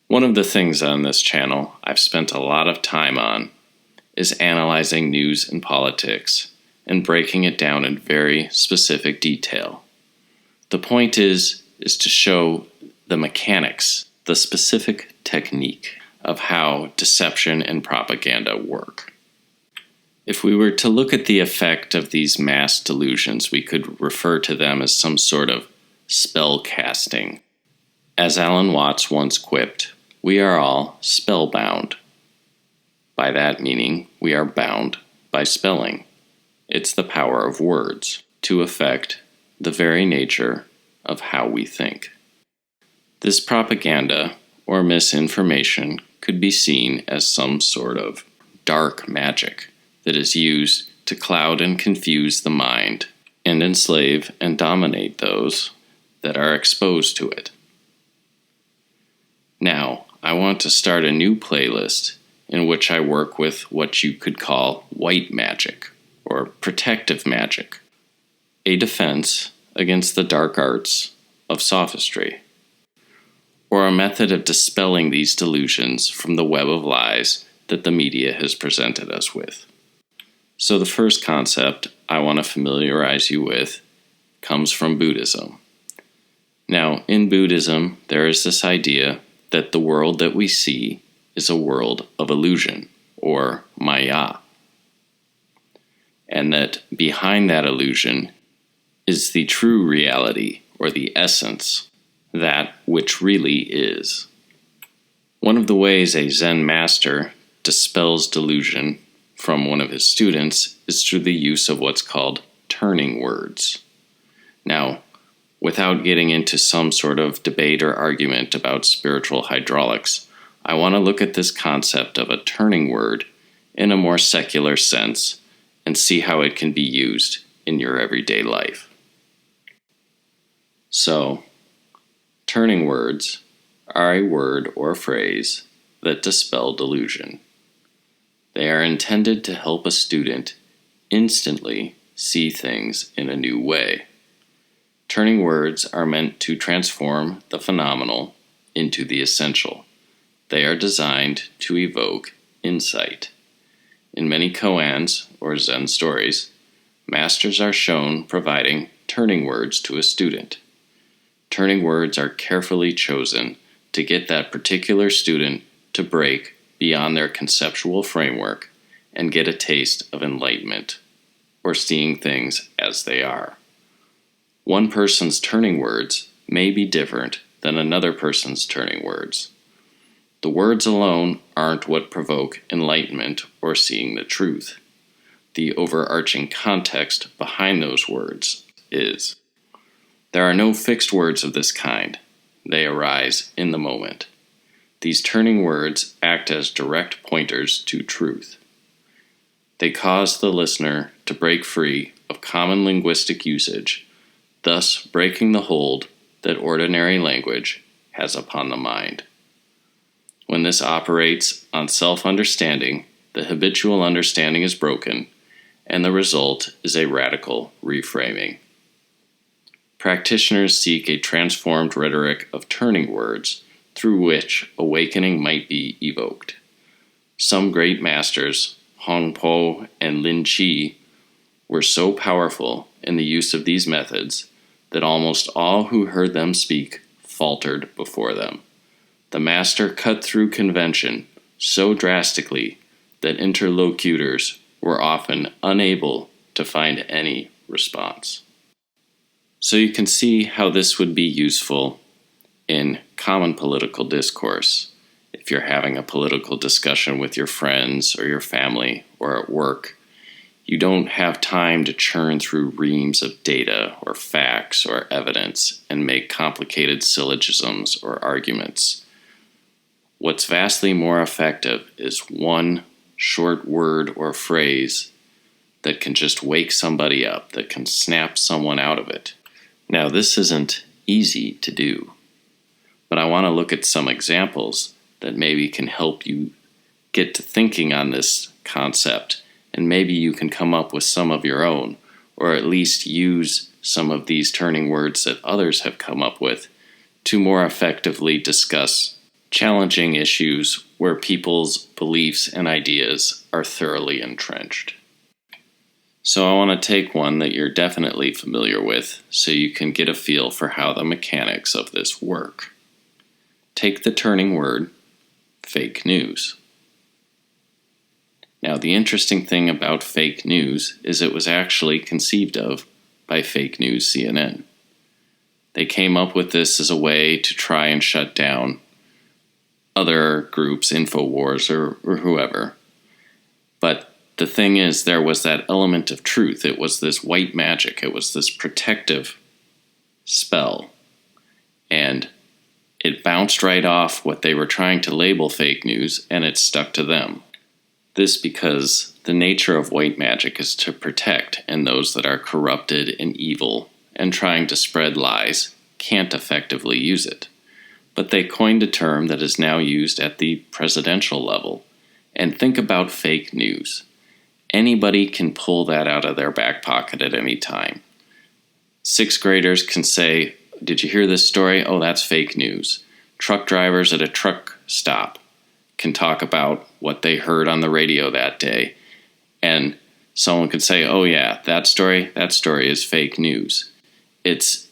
One of the things on this channel I've spent a lot of time on is analyzing news and politics and breaking it down in very specific detail. The point is to show the mechanics, the specific technique of how deception and propaganda work. If we were to look at the effect of these mass delusions, we could refer to them as some sort of spell casting. As Alan Watts once quipped, we are all spellbound. By that meaning, we are bound by spelling. It's the power of words to affect the very nature of how we think. This propaganda or misinformation could be seen as some sort of dark magic that is used to cloud and confuse the mind and enslave and dominate those that are exposed to it. Now, I want to start a new playlist in which I work with what you could call white magic or protective magic, a defense against the dark arts of sophistry, or a method of dispelling these delusions from the web of lies that the media has presented us with. So the first concept I want to familiarize you with comes from Buddhism. Now, in Buddhism, there is this idea that the world that we see is a world of illusion, or maya, and that behind that illusion is the true reality, or the essence, that which really is. One of the ways a Zen master dispels delusion from one of his students is through the use of what's called turning words. Now, without getting into some sort of debate or argument about spiritual hydraulics, I want to look at this concept of a turning word in a more secular sense and see how it can be used in your everyday life. So, turning words are a word or phrase that dispel delusion. They are intended to help a student instantly see things in a new way. Turning words are meant to transform the phenomenal into the essential. They are designed to evoke insight. In many koans, or Zen stories, masters are shown providing turning words to a student. Turning words are carefully chosen to get that particular student to break beyond their conceptual framework and get a taste of enlightenment, or seeing things as they are. One person's turning words may be different than another person's turning words. The words alone aren't what provoke enlightenment or seeing the truth. The overarching context behind those words is. There are no fixed words of this kind. They arise in the moment. These turning words act as direct pointers to truth. They cause the listener to break free of common linguistic usage, thus breaking the hold that ordinary language has upon the mind. When this operates on self-understanding, the habitual understanding is broken, and the result is a radical reframing. Practitioners seek a transformed rhetoric of turning words through which awakening might be evoked. Some great masters, Hong Po and Lin Chi, were so powerful in the use of these methods that almost all who heard them speak faltered before them. The master cut through convention so drastically that interlocutors were often unable to find any response. So you can see how this would be useful in common political discourse. If you're having a political discussion with your friends or your family or at work, you don't have time to churn through reams of data or facts or evidence and make complicated syllogisms or arguments. What's vastly more effective is one short word or phrase that can just wake somebody up, that can snap someone out of it. Now, this isn't easy to do, but I want to look at some examples that maybe can help you get to thinking on this concept, and maybe you can come up with some of your own, or at least use some of these turning words that others have come up with to more effectively discuss challenging issues where people's beliefs and ideas are thoroughly entrenched. So I want to take one that you're definitely familiar with so you can get a feel for how the mechanics of this work. Take the turning word, fake news. Now, the interesting thing about fake news is it was actually conceived of by Fake News CNN. They came up with this as a way to try and shut down other groups, InfoWars or whoever. But the thing is, there was that element of truth. It was this white magic. It was this protective spell. And it bounced right off what they were trying to label fake news, and it stuck to them. This because the nature of white magic is to protect, and those that are corrupted and evil and trying to spread lies can't effectively use it. But they coined a term that is now used at the presidential level. And think about fake news. Anybody can pull that out of their back pocket at any time. Sixth graders can say, "Did you hear this story? Oh, that's fake news." Truck drivers at a truck stop can talk about what they heard on the radio that day. And someone could say, "Oh yeah, that story is fake news." It's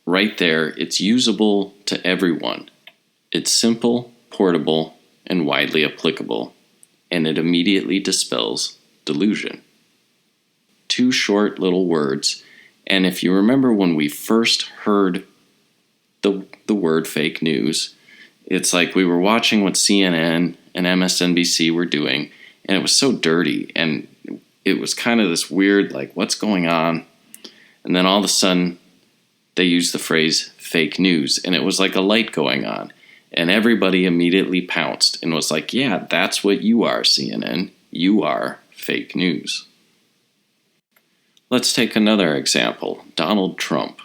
right there. It's usable to everyone. It's simple, portable, and widely applicable. And it immediately dispels delusion. Two short little words. And if you remember when we first heard the word fake news, it's like we were watching what CNN and MSNBC were doing, and it was so dirty, and it was kind of this weird, like, what's going on? And then all of a sudden, they used the phrase fake news, and it was like a light going on. And everybody immediately pounced and was like, yeah, that's what you are, CNN. You are fake news. Let's take another example, Donald Trump,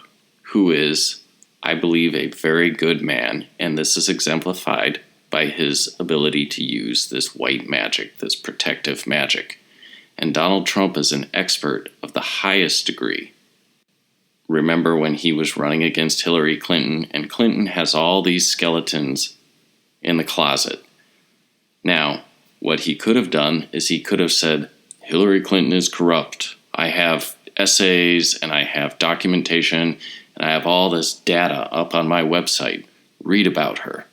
who is, I believe, a very good man, and this is exemplified by his ability to use this white magic, this protective magic. And Donald Trump is an expert of the highest degree. Remember when he was running against Hillary Clinton, and Clinton has all these skeletons in the closet. Now, what he could have done is he could have said, Hillary Clinton is corrupt. I have essays and I have documentation and I have all this data up on my website. Read about her.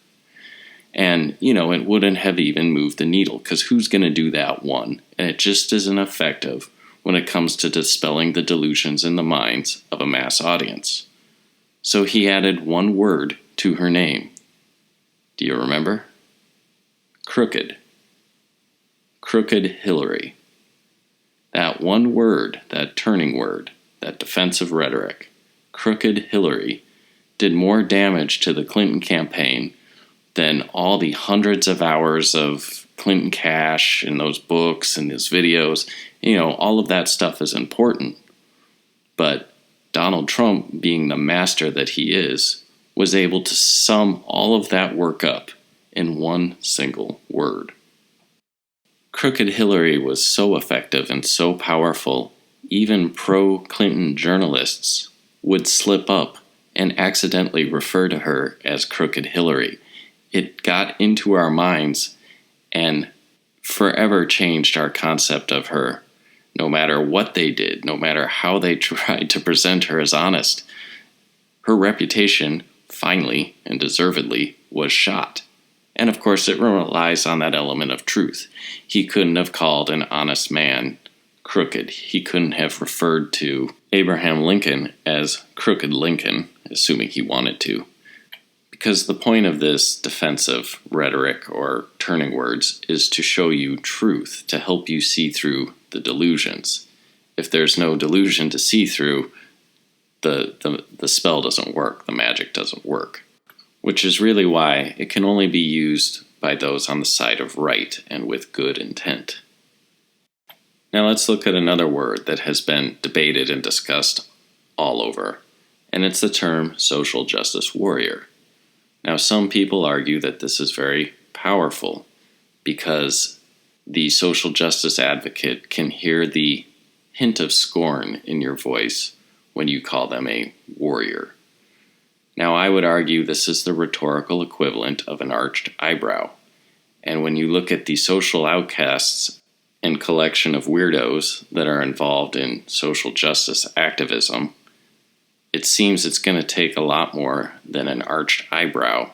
And, it wouldn't have even moved the needle, because who's going to do that one? And it just isn't effective when it comes to dispelling the delusions in the minds of a mass audience. So he added one word to her name. Do you remember? Crooked. Crooked Hillary. That one word, that turning word, that defensive rhetoric, Crooked Hillary, did more damage to the Clinton campaign than all the hundreds of hours of Clinton cash and those books and his videos. All of that stuff is important. But Donald Trump, being the master that he is, was able to sum all of that work up in one single word. Crooked Hillary was so effective and so powerful, even pro-Clinton journalists would slip up and accidentally refer to her as Crooked Hillary. It got into our minds and forever changed our concept of her. No matter what they did, no matter how they tried to present her as honest, her reputation, finally and deservedly, was shot. And of course, it relies on that element of truth. He couldn't have called an honest man crooked. He couldn't have referred to Abraham Lincoln as Crooked Lincoln, assuming he wanted to. Because the point of this defensive rhetoric or turning words is to show you truth, to help you see through the delusions. If there's no delusion to see through, the spell doesn't work, the magic doesn't work. Which is really why it can only be used by those on the side of right and with good intent. Now let's look at another word that has been debated and discussed all over, and it's the term social justice warrior. Now, some people argue that this is very powerful because the social justice advocate can hear the hint of scorn in your voice when you call them a warrior. Now, I would argue this is the rhetorical equivalent of an arched eyebrow. And when you look at the social outcasts and collection of weirdos that are involved in social justice activism, it seems it's going to take a lot more than an arched eyebrow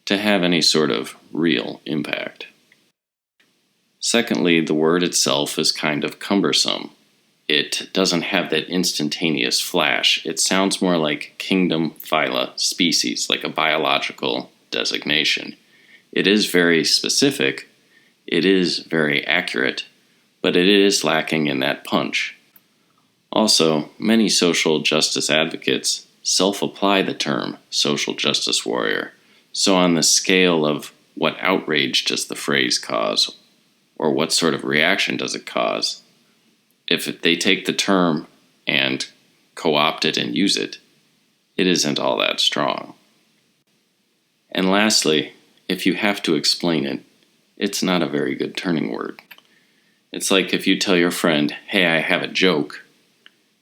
to have any sort of real impact. Secondly, the word itself is kind of cumbersome. It doesn't have that instantaneous flash. It sounds more like kingdom, phyla, species, like a biological designation. It is very specific, it is very accurate, but it is lacking in that punch. Also, many social justice advocates self-apply the term social justice warrior. So on the scale of what outrage does the phrase cause, or what sort of reaction does it cause, if they take the term and co-opt it and use it, it isn't all that strong. And lastly, if you have to explain it, it's not a very good turning word. It's like if you tell your friend, hey, I have a joke,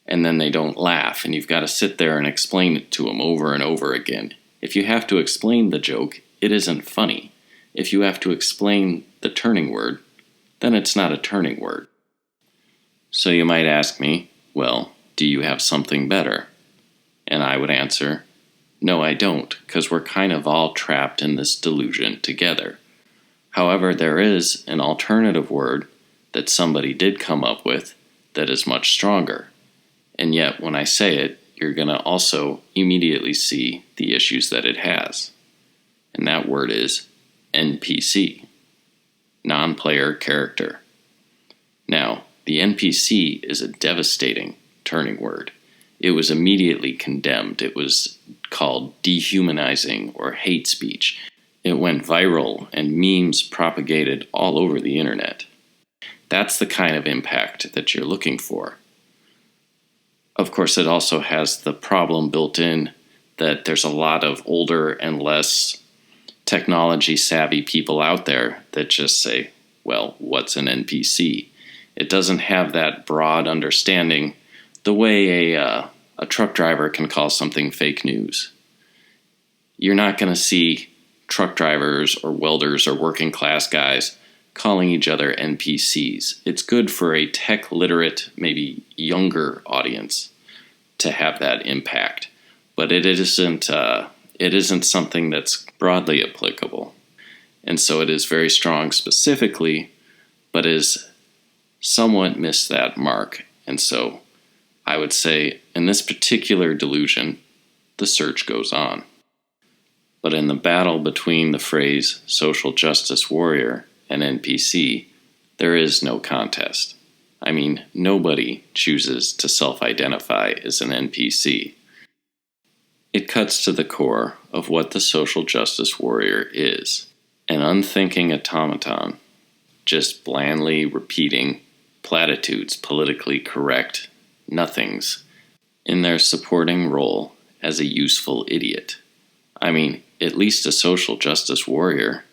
and then they don't laugh, and you've got to sit there and explain it to them over and over again. If you have to explain the joke, it isn't funny. If you have to explain the turning word, then it's not a turning word. So you might ask me, well, do you have something better? And I would answer, no, I don't, because we're kind of all trapped in this delusion together. However, there is an alternative word that somebody did come up with that is much stronger. And yet, when I say it, you're going to also immediately see the issues that it has. And that word is NPC, non-player character. Now, the NPC is a devastating turning word. It was immediately condemned. It was called dehumanizing or hate speech. It went viral and memes propagated all over the internet. That's the kind of impact that you're looking for. Of course, it also has the problem built in that there's a lot of older and less technology-savvy people out there that just say, well, what's an NPC? It doesn't have that broad understanding the way a truck driver can call something fake news. You're not going to see truck drivers or welders or working class guys calling each other NPCs. It's good for a tech-literate, maybe younger audience to have that impact, but it isn't something that's broadly applicable. And so it is very strong specifically, but is somewhat missed that mark. And so I would say in this particular delusion, the search goes on. But in the battle between the phrase social justice warrior and NPC, there is no contest. I mean, nobody chooses to self-identify as an NPC. It cuts to the core of what the social justice warrior is, an unthinking automaton, just blandly repeating platitudes, politically correct nothings, in their supporting role as a useful idiot. I mean, at least a social justice warrior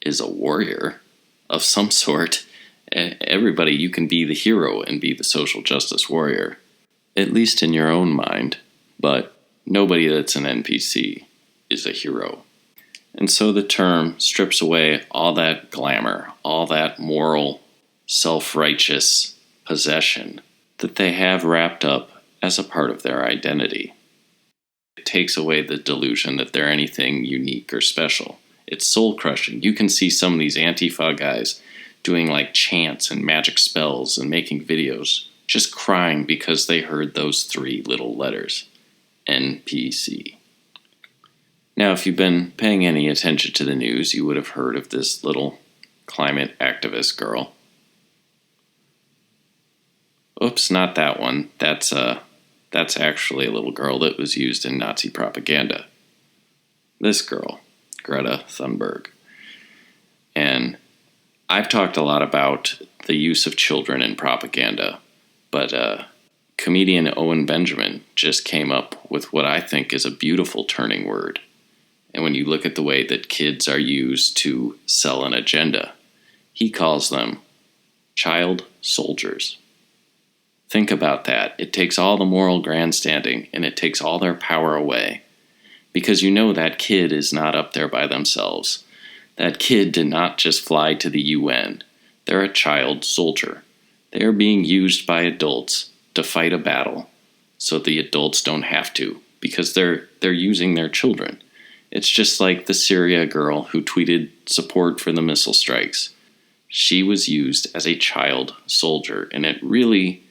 is a warrior of some sort. Everybody, you can be the hero and be the social justice warrior, at least in your own mind, but nobody that's an NPC is a hero. And so the term strips away all that glamour, all that moral, self-righteous possession that they have wrapped up as a part of their identity. It takes away the delusion that they're anything unique or special. It's soul-crushing. You can see some of these Antifa guys doing like chants and magic spells and making videos, just crying because they heard those 3 little letters, NPC. Now, if you've been paying any attention to the news, you would have heard of this little climate activist girl. Oops, not that one. That's actually a little girl that was used in Nazi propaganda. This girl, Greta Sundberg. And I've talked a lot about the use of children in propaganda, but comedian Owen Benjamin just came up with what I think is a beautiful turning word. And when you look at the way that kids are used to sell an agenda, he calls them child soldiers. Think about that. It takes all the moral grandstanding and it takes all their power away. because you know that kid is not up there by themselves. That kid did not just fly to the UN. They're a child soldier. They are being used by adults to fight a battle so the adults don't have to, because they're using their children. It's just like the Syria girl who tweeted support for the missile strikes. She was used as a child soldier, and it really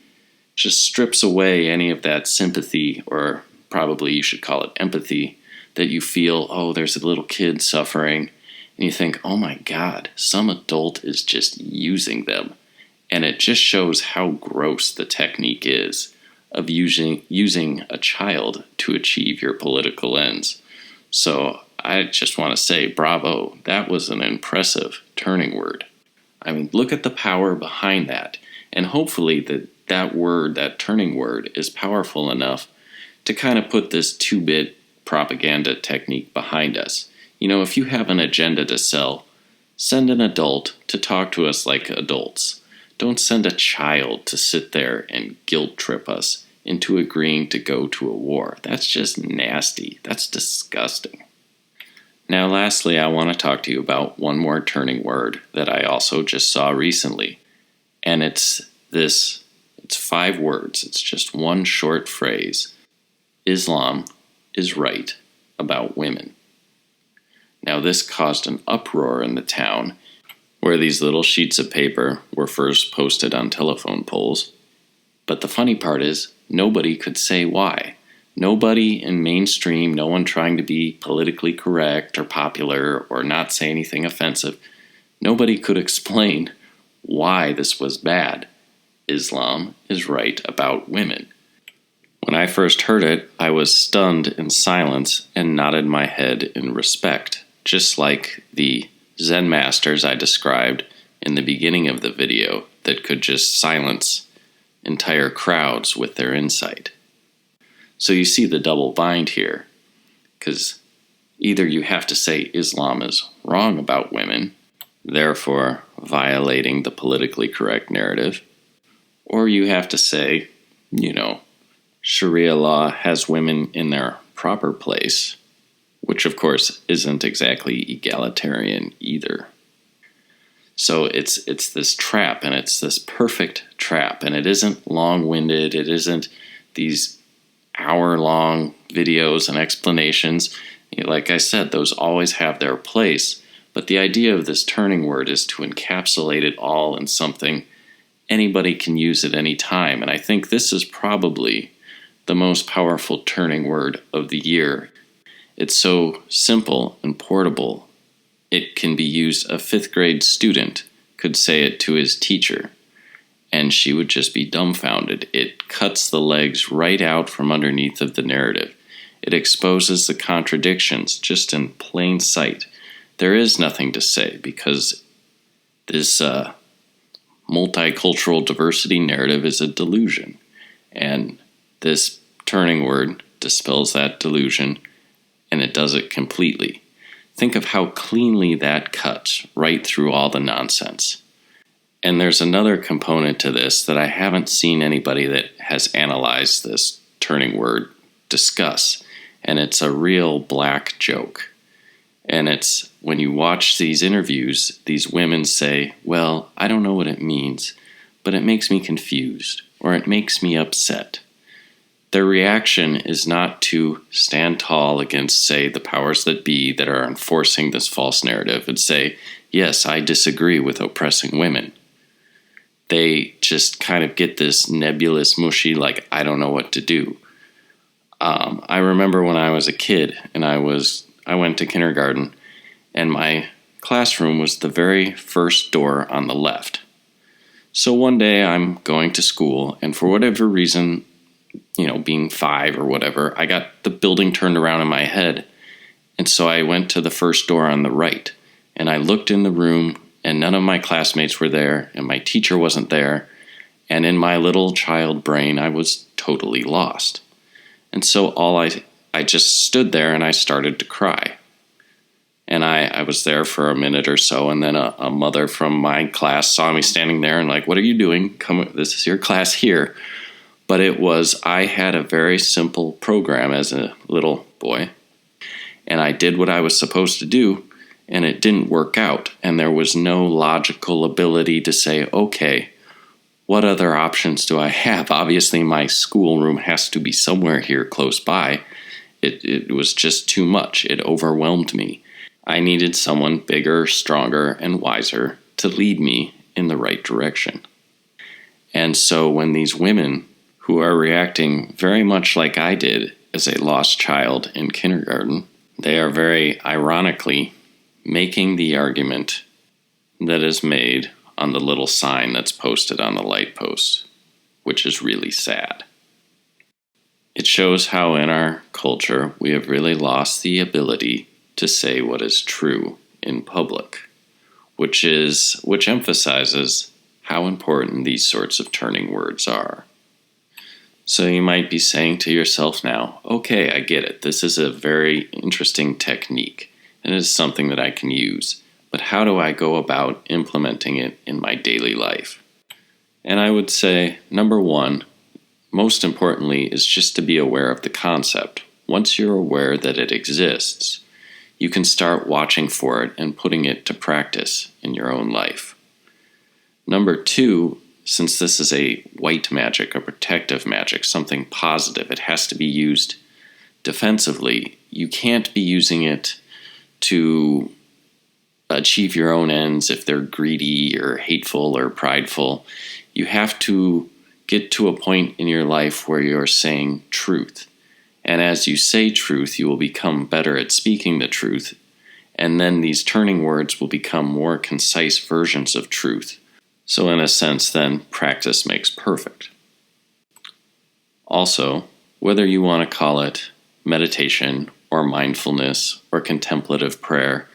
just strips away any of that sympathy, or probably you should call it empathy, that you feel, oh, there's a little kid suffering, and you think, oh my God, some adult is just using them. And it just shows how gross the technique is of using a child to achieve your political ends. So I just want to say, bravo, that was an impressive turning word. I mean, look at the power behind that. And hopefully that word, that turning word, is powerful enough to kind of put this 2-bit propaganda technique behind us. You know, if you have an agenda to sell, send an adult to talk to us like adults. Don't send a child to sit there and guilt trip us into agreeing to go to a war. That's just nasty. That's disgusting. Now, lastly, I want to talk to you about one more turning word that I also just saw recently. And it's 5 words. It's just one short phrase. Islam is right about women. Now, this caused an uproar in the town, where these little sheets of paper were first posted on telephone poles. But the funny part is, nobody could say why. Nobody in mainstream, no one trying to be politically correct or popular or not say anything offensive, nobody could explain why this was bad. Islam is right about women. When I first heard it, I was stunned in silence and nodded my head in respect, just like the Zen masters I described in the beginning of the video that could just silence entire crowds with their insight. So you see the double bind here, because either you have to say Islam is wrong about women, therefore violating the politically correct narrative, or you have to say, Sharia law has women in their proper place, which of course isn't exactly egalitarian either. So it's this trap, and it's this perfect trap, and it isn't long-winded, it isn't these hour-long videos and explanations. Like I said, those always have their place, but the idea of this turning word is to encapsulate it all in something anybody can use at any time, and I think this is probably the most powerful turning word of the year. It's so simple and portable, it can be used. A 5th grade student could say it to his teacher, and she would just be dumbfounded. It cuts the legs right out from underneath of the narrative. It exposes the contradictions just in plain sight. There is nothing to say, because this multicultural diversity narrative is a delusion, and this turning word dispels that delusion, and it does it completely. Think of how cleanly that cuts right through all the nonsense. And there's another component to this that I haven't seen anybody that has analyzed this turning word discuss, and it's a real black joke. And it's when you watch these interviews, these women say, well, I don't know what it means, but it makes me confused, or it makes me upset. Their reaction is not to stand tall against, say, the powers that be that are enforcing this false narrative and say, yes, I disagree with oppressing women. They just kind of get this nebulous, mushy, like, I don't know what to do. I remember when I was a kid and I went to kindergarten, and my classroom was the very first door on the left. So one day I'm going to school, and for whatever reason, being 5 or whatever, I got the building turned around in my head. And so I went to the first door on the right, and I looked in the room, and none of my classmates were there, and my teacher wasn't there. And in my little child brain, I was totally lost. And so I just stood there and I started to cry. And I was there for a minute or so, and then a mother from my class saw me standing there and like, what are you doing? Come, this is your class here. But I had a very simple program as a little boy. and I did what I was supposed to do, and it didn't work out, and there was no logical ability to say, okay, what other options do I have? Obviously, my schoolroom has to be somewhere here close by. It was just too much. It overwhelmed me. I needed someone bigger, stronger, and wiser to lead me in the right direction. And so when these women who are reacting very much like I did as a lost child in kindergarten, they are very ironically making the argument that is made on the little sign that's posted on the light post, which is really sad. It shows how in our culture we have really lost the ability to say what is true in public, which emphasizes how important these sorts of turning words are. So you might be saying to yourself now, okay, I get it. This is a very interesting technique, and it is something that I can use. But how do I go about implementing it in my daily life? And I would say, number one, most importantly, is just to be aware of the concept. Once you're aware that it exists, you can start watching for it and putting it to practice in your own life. Number two, since this is a white magic, a protective magic, something positive, it has to be used defensively. You can't be using it to achieve your own ends if they're greedy or hateful or prideful. You have to get to a point in your life where you're saying truth. And as you say truth, you will become better at speaking the truth. And then these turning words will become more concise versions of truth. So in a sense, then, practice makes perfect. Also, whether you want to call it meditation or mindfulness or contemplative prayer,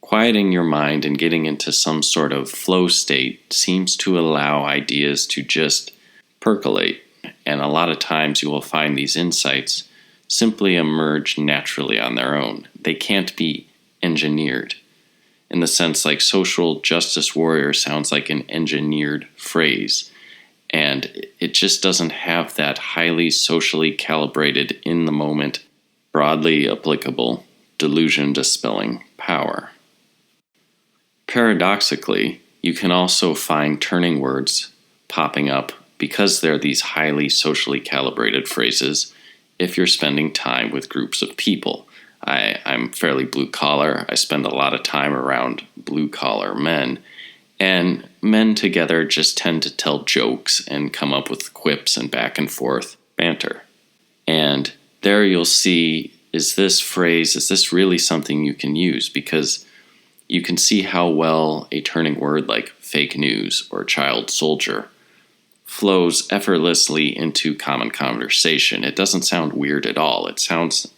quieting your mind and getting into some sort of flow state seems to allow ideas to just percolate. And a lot of times you will find these insights simply emerge naturally on their own. They can't be engineered. In the sense like social justice warrior sounds like an engineered phrase. And it just doesn't have that highly socially calibrated, in the moment, broadly applicable delusion dispelling power. Paradoxically, you can also find turning words popping up because they're these highly socially calibrated phrases if you're spending time with groups of people. I'm fairly blue collar. I spend a lot of time around blue collar men, and men together just tend to tell jokes and come up with quips and back and forth banter. And there you'll see, is this really something you can use? Because you can see how well a turning word like fake news or child soldier flows effortlessly into common conversation. It doesn't sound weird at all. It sounds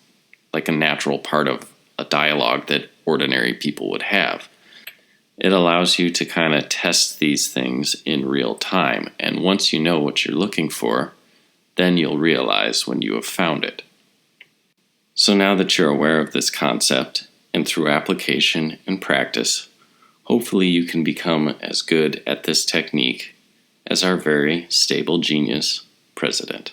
like a natural part of a dialogue that ordinary people would have. It allows you to kind of test these things in real time, and once you know what you're looking for, then you'll realize when you have found it. So now that you're aware of this concept, and through application and practice, hopefully you can become as good at this technique as our very stable genius president.